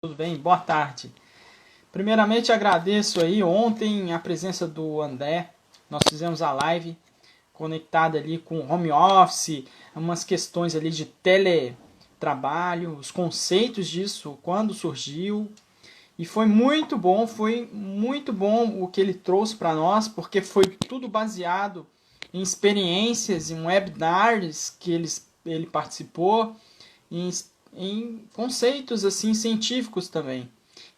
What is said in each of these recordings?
Tudo bem? Boa tarde. Primeiramente agradeço aí ontem a presença do André. Nós fizemos a live conectada ali com home office, umas questões ali de teletrabalho, os conceitos disso, quando surgiu. E foi muito bom o que ele trouxe para nós, porque foi tudo baseado em experiências, em webinars que ele participou, em, em conceitos assim científicos também.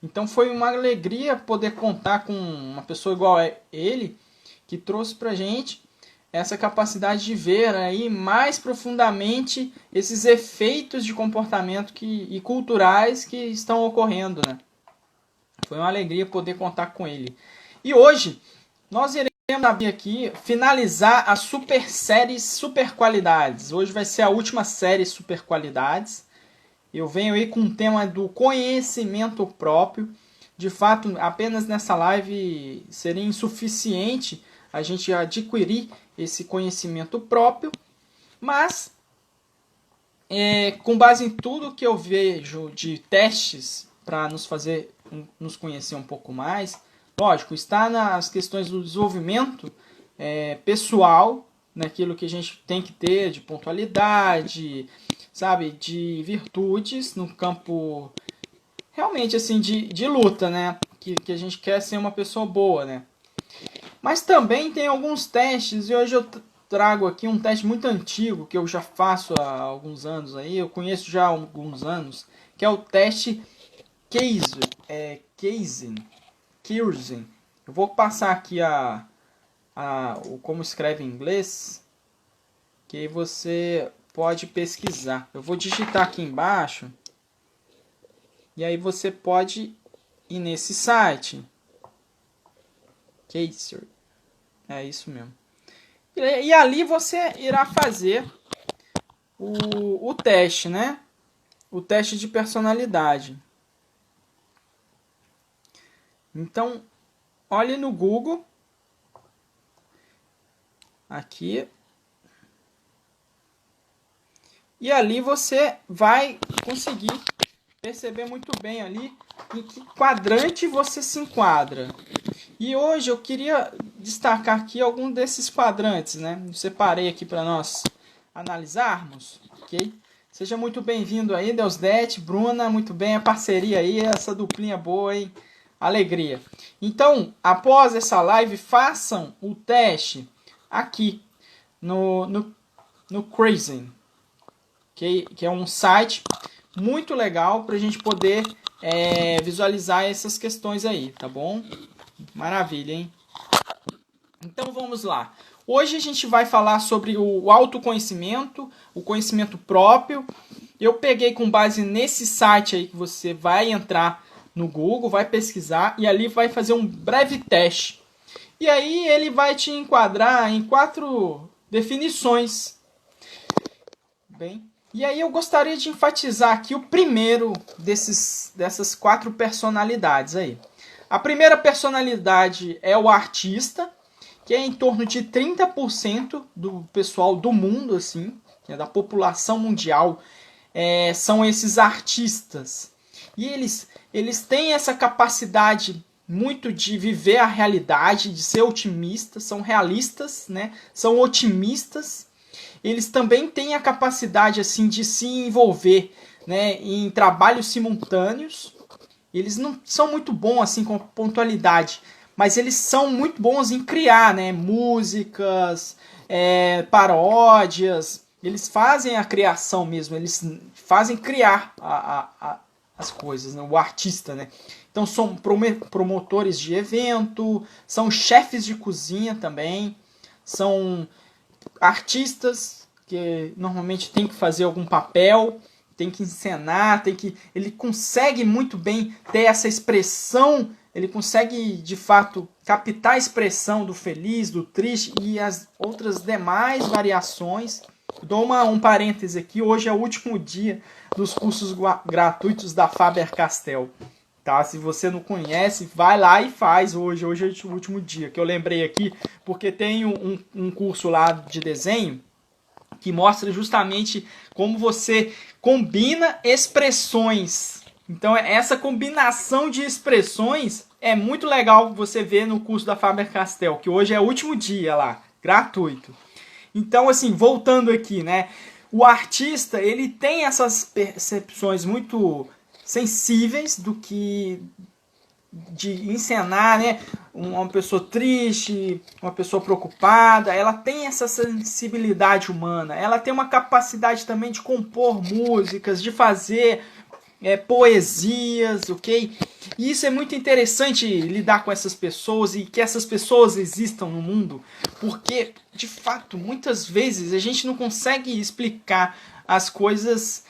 Então foi uma alegria poder contar com uma pessoa igual a ele, que trouxe para a gente essa capacidade de ver aí mais profundamente esses efeitos de comportamento e culturais que estão ocorrendo, né? Foi uma alegria poder contar com ele. E hoje nós iremos abrir aqui, finalizar a super série Super Qualidades. Hoje vai ser a última série Super Qualidades. Eu venho aí com o tema do conhecimento próprio. De fato, apenas nessa live seria insuficiente a gente adquirir esse conhecimento próprio, mas com base em tudo que eu vejo de testes para nos conhecer um pouco mais, lógico, está nas questões do desenvolvimento pessoal, naquilo que a gente tem que ter de pontualidade, sabe, de virtudes no campo realmente assim de luta, né? Que a gente quer ser uma pessoa boa, né? Mas também tem alguns testes, e hoje eu trago aqui um teste muito antigo que eu já faço há alguns anos aí, eu conheço já há alguns anos, que é o teste Kaizen. Eu vou passar aqui o como escreve em inglês, que aí você pode pesquisar. Eu vou digitar aqui embaixo, e aí você pode ir nesse site. Kaizen. É isso mesmo. E ali você irá fazer o teste, né? O teste de personalidade. Então, olhe no Google. Aqui. E ali você vai conseguir perceber muito bem ali em que quadrante você se enquadra. E hoje eu queria destacar aqui algum desses quadrantes, né? Eu separei aqui para nós analisarmos, ok? Seja muito bem-vindo aí, Deusdete, Bruna, muito bem, a parceria aí, essa duplinha boa, hein? Alegria. Então, após essa live, façam o teste aqui no Crazy, okay? Que é um site muito legal para a gente poder visualizar essas questões aí, tá bom? Maravilha, hein? Então vamos lá. Hoje a gente vai falar sobre o autoconhecimento, o conhecimento próprio. Eu peguei com base nesse site aí que você vai entrar no Google, vai pesquisar e ali vai fazer um breve teste. E aí ele vai te enquadrar em 4 definições. Bem, e aí eu gostaria de enfatizar aqui o primeiro dessas 4 personalidades aí. A primeira personalidade é o artista, que é em torno de 30% do pessoal do mundo, assim, da população mundial, são esses artistas. E eles têm essa capacidade muito de viver a realidade, de ser otimistas, são realistas, né? São otimistas. Eles também têm a capacidade assim de se envolver, né, em trabalhos simultâneos. Eles não são muito bons assim com pontualidade, mas eles são muito bons em criar, né, músicas, paródias. Eles fazem a criação mesmo, eles fazem criar as coisas, né, o artista, né? Então são promotores de evento, são chefes de cozinha também, são artistas que normalmente tem que fazer algum papel, tem que encenar, ele consegue muito bem ter essa expressão, ele consegue de fato captar a expressão do feliz, do triste e as outras demais variações. Dou um parêntese aqui, hoje é o último dia dos cursos gratuitos da Faber-Castell. Tá? Se você não conhece, vai lá e faz hoje. Hoje é o último dia, que eu lembrei aqui, porque tem um curso lá de desenho que mostra justamente como você combina expressões Então essa combinação de expressões é muito legal você ver no curso da Faber-Castell, que hoje é o último dia lá, gratuito. Então, assim, voltando aqui, né? O artista, ele tem essas percepções muito sensíveis do que de encenar, né? Uma pessoa triste, uma pessoa preocupada, ela tem essa sensibilidade humana, ela tem uma capacidade também de compor músicas, de fazer poesias, ok? E isso é muito interessante lidar com essas pessoas e que essas pessoas existam no mundo, porque, de fato, muitas vezes a gente não consegue explicar as coisas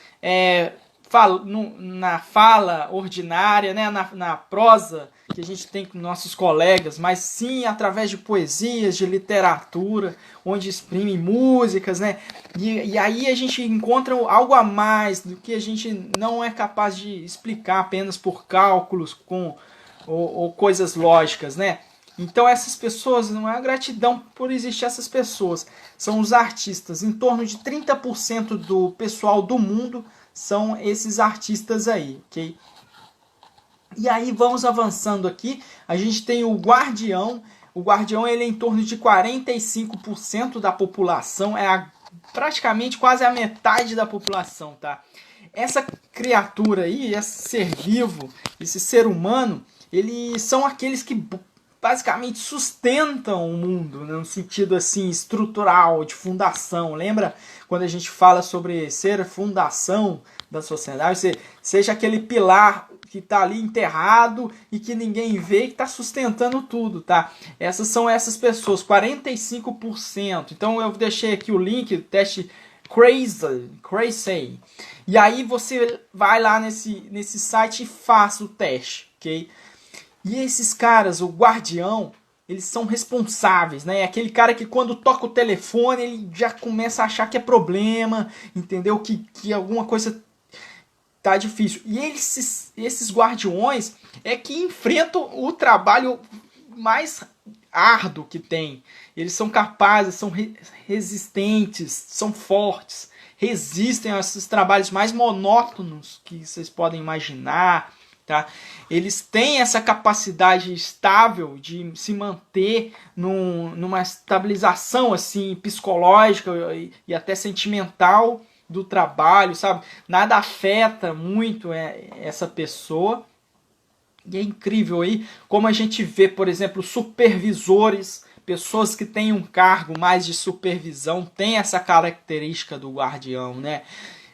na fala ordinária, né? na prosa que a gente tem com nossos colegas, mas sim através de poesias, de literatura, onde exprimem músicas, né? E aí a gente encontra algo a mais do que a gente não é capaz de explicar apenas por cálculos ou coisas lógicas, né? Então essas pessoas, não é a gratidão por existir essas pessoas, são os artistas. Em torno de 30% do pessoal do mundo são esses artistas aí, ok? E aí vamos avançando aqui, a gente tem o guardião. O guardião ele é em torno de 45% da população, praticamente quase a metade da população, tá? Essa criatura aí, esse ser vivo, esse ser humano, eles são aqueles que basicamente sustentam o mundo, né, no sentido assim estrutural, de fundação. Lembra quando a gente fala sobre ser fundação da sociedade? Seja aquele pilar que está ali enterrado e que ninguém vê, que está sustentando tudo, tá? Essas são essas pessoas, 45%. Então eu deixei aqui o link, teste Crazy. E aí você vai lá nesse site e faça o teste, ok? E esses caras, o guardião, eles são responsáveis, né? Aquele cara que quando toca o telefone, ele já começa a achar que é problema, entendeu? Que alguma coisa tá difícil. E esses guardiões é que enfrentam o trabalho mais árduo que tem. Eles são capazes, são resistentes, são fortes, resistem a esses trabalhos mais monótonos que vocês podem imaginar. Tá? Eles têm essa capacidade estável de se manter numa estabilização assim psicológica e até sentimental do trabalho, sabe? Nada afeta muito essa pessoa. E é incrível aí como a gente vê, por exemplo, supervisores, pessoas que têm um cargo mais de supervisão, têm essa característica do guardião, né?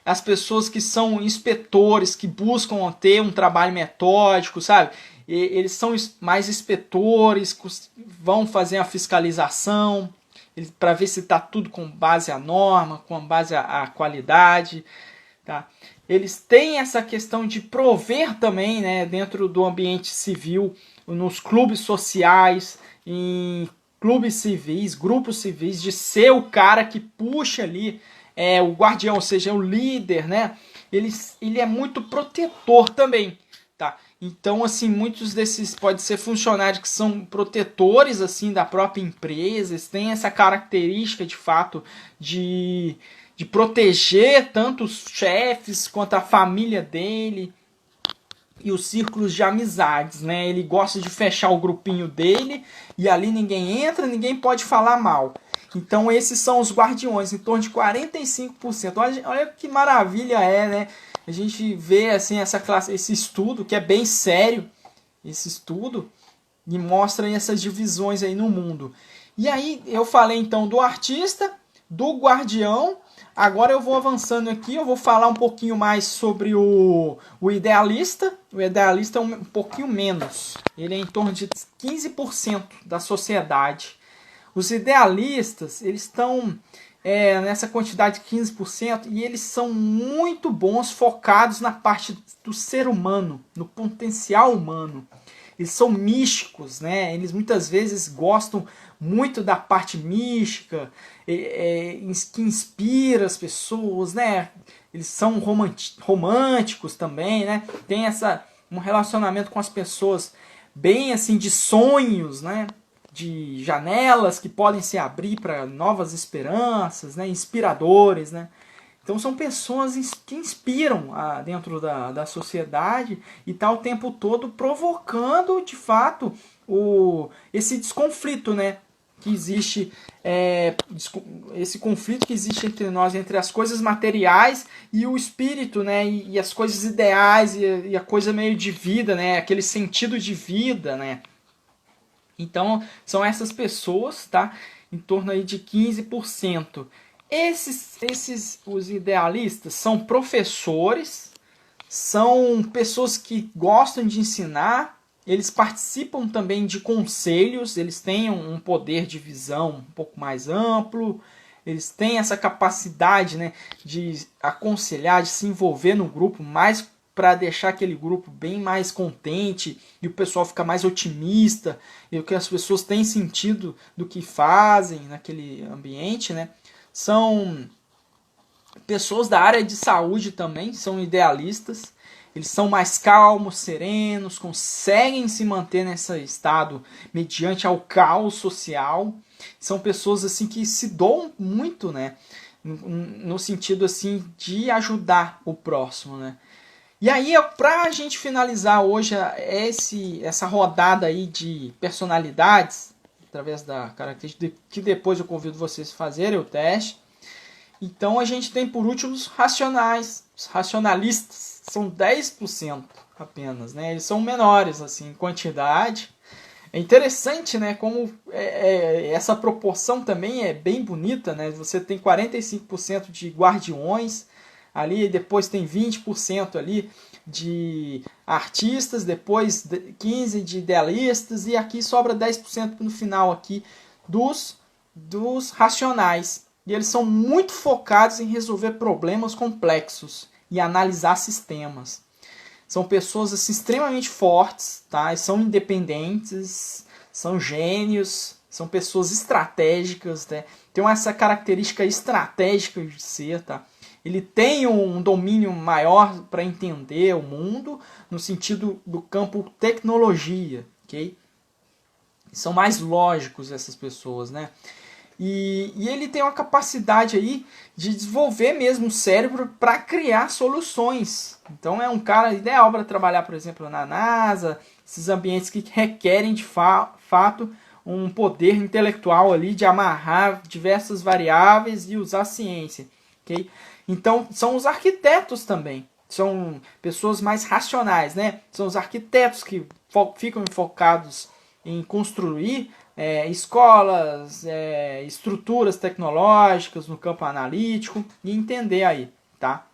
As pessoas que são inspetores, que buscam ter um trabalho metódico, sabe? Eles são mais inspetores, vão fazer a fiscalização para ver se está tudo com base à norma, com base à qualidade. Tá? Eles têm essa questão de prover também, né, dentro do ambiente civil, nos clubes sociais, em clubes civis, grupos civis, de ser o cara que puxa ali o guardião, ou seja, o líder, né? Ele é muito protetor também, tá? Então, assim, muitos desses podem ser funcionários que são protetores, assim, da própria empresa, eles têm essa característica, de fato, de proteger tanto os chefes quanto a família dele e os círculos de amizades, né? Ele gosta de fechar o grupinho dele e ali ninguém entra, ninguém pode falar mal. Então esses são os guardiões, em torno de 45%. Olha que maravilha né? A gente vê assim esse estudo, que é bem sério, esse estudo, e mostra essas divisões aí no mundo. E aí eu falei então do artista, do guardião. Agora eu vou avançando aqui, eu vou falar um pouquinho mais sobre o idealista. O idealista é um pouquinho menos, ele é em torno de 15% da sociedade. Os idealistas, eles estão nessa quantidade de 15% e eles são muito bons, focados na parte do ser humano, no potencial humano. Eles são místicos, né? Eles muitas vezes gostam muito da parte mística, que inspira as pessoas, né? Eles são românticos também, né? Tem um relacionamento com as pessoas bem assim de sonhos, né? De janelas que podem se abrir para novas esperanças, né? Inspiradores, né? Então são pessoas que inspiram dentro da sociedade e tá o tempo todo provocando, de fato, esse desconflito, né? Que existe, esse conflito que existe entre nós, entre as coisas materiais e o espírito, né? E as coisas ideais e a coisa meio de vida, né? Aquele sentido de vida, né? Então, são essas pessoas, tá? Em torno aí de 15%. Os idealistas, são professores, são pessoas que gostam de ensinar, eles participam também de conselhos, eles têm um poder de visão um pouco mais amplo, eles têm essa capacidade, né, de aconselhar, de se envolver no grupo mais para deixar aquele grupo bem mais contente e o pessoal fica mais otimista e que as pessoas têm sentido do que fazem naquele ambiente, né? São pessoas da área de saúde também, são idealistas, eles são mais calmos, serenos, conseguem se manter nesse estado mediante ao caos social. São pessoas assim que se doam muito, né? No sentido assim de ajudar o próximo, né? E aí, para a gente finalizar hoje essa rodada aí de personalidades, através da característica que depois eu convido vocês a fazerem o teste. Então a gente tem por último os racionais, os racionalistas, são 10% apenas, né? Eles são menores assim em quantidade. É interessante, né, como essa proporção também é bem bonita, né? Você tem 45% de guardiões, ali depois tem 20% ali de artistas, depois 15% de idealistas e aqui sobra 10% no final aqui dos racionais. E eles são muito focados em resolver problemas complexos e analisar sistemas. São pessoas assim, extremamente fortes, tá? São independentes, são gênios, são pessoas estratégicas, né? Tem essa característica estratégica de ser, tá? Ele tem um domínio maior para entender o mundo no sentido do campo tecnologia, ok? São mais lógicos essas pessoas, né? E ele tem uma capacidade aí de desenvolver mesmo o cérebro para criar soluções. Então é um cara ideal para trabalhar, por exemplo, na NASA, esses ambientes que requerem de fato um poder intelectual ali de amarrar diversas variáveis e usar a ciência, ok? Então são os arquitetos também, são pessoas mais racionais, né? São os arquitetos que ficam focados em construir escolas, estruturas tecnológicas no campo analítico e entender aí, tá?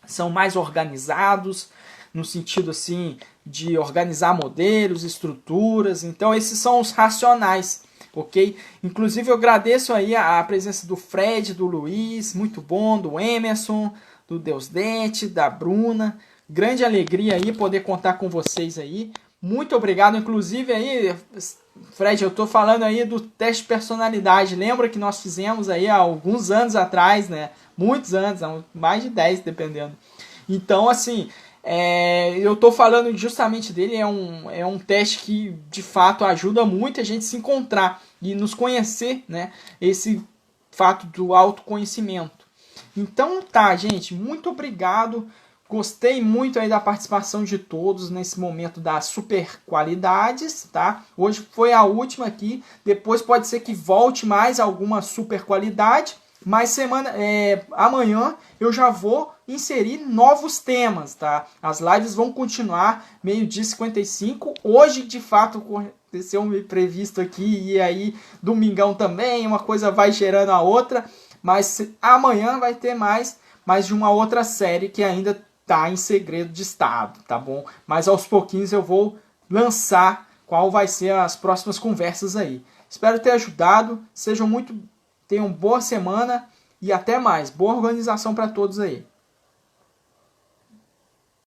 São mais organizados no sentido assim de organizar modelos, estruturas. Então esses são os racionais, ok? Inclusive eu agradeço aí a presença do Fred, do Luiz, muito bom, do Emerson, do Deusdete, da Bruna. Grande alegria aí poder contar com vocês aí. Muito obrigado, inclusive aí, Fred, eu estou falando aí do teste de personalidade. Lembra que nós fizemos aí há alguns anos atrás, né? Muitos anos, mais de 10 dependendo. Então, assim, eu estou falando justamente dele, é um teste que de fato ajuda muito a gente se encontrar e nos conhecer, né? Esse fato do autoconhecimento. Então tá, gente, muito obrigado. Gostei muito aí da participação de todos nesse momento das super qualidades, tá? Hoje foi a última aqui, depois pode ser que volte mais alguma super qualidade, mas amanhã eu já vou inserir novos temas, tá? As lives vão continuar 12h55, hoje de fato aconteceu um imprevisto aqui e aí domingão também, uma coisa vai gerando a outra, mas amanhã vai ter mais de uma outra série que ainda tá em segredo de estado, tá bom? Mas aos pouquinhos eu vou lançar qual vai ser as próximas conversas aí. Espero ter ajudado. Tenham boa semana e até mais. Boa organização para todos aí.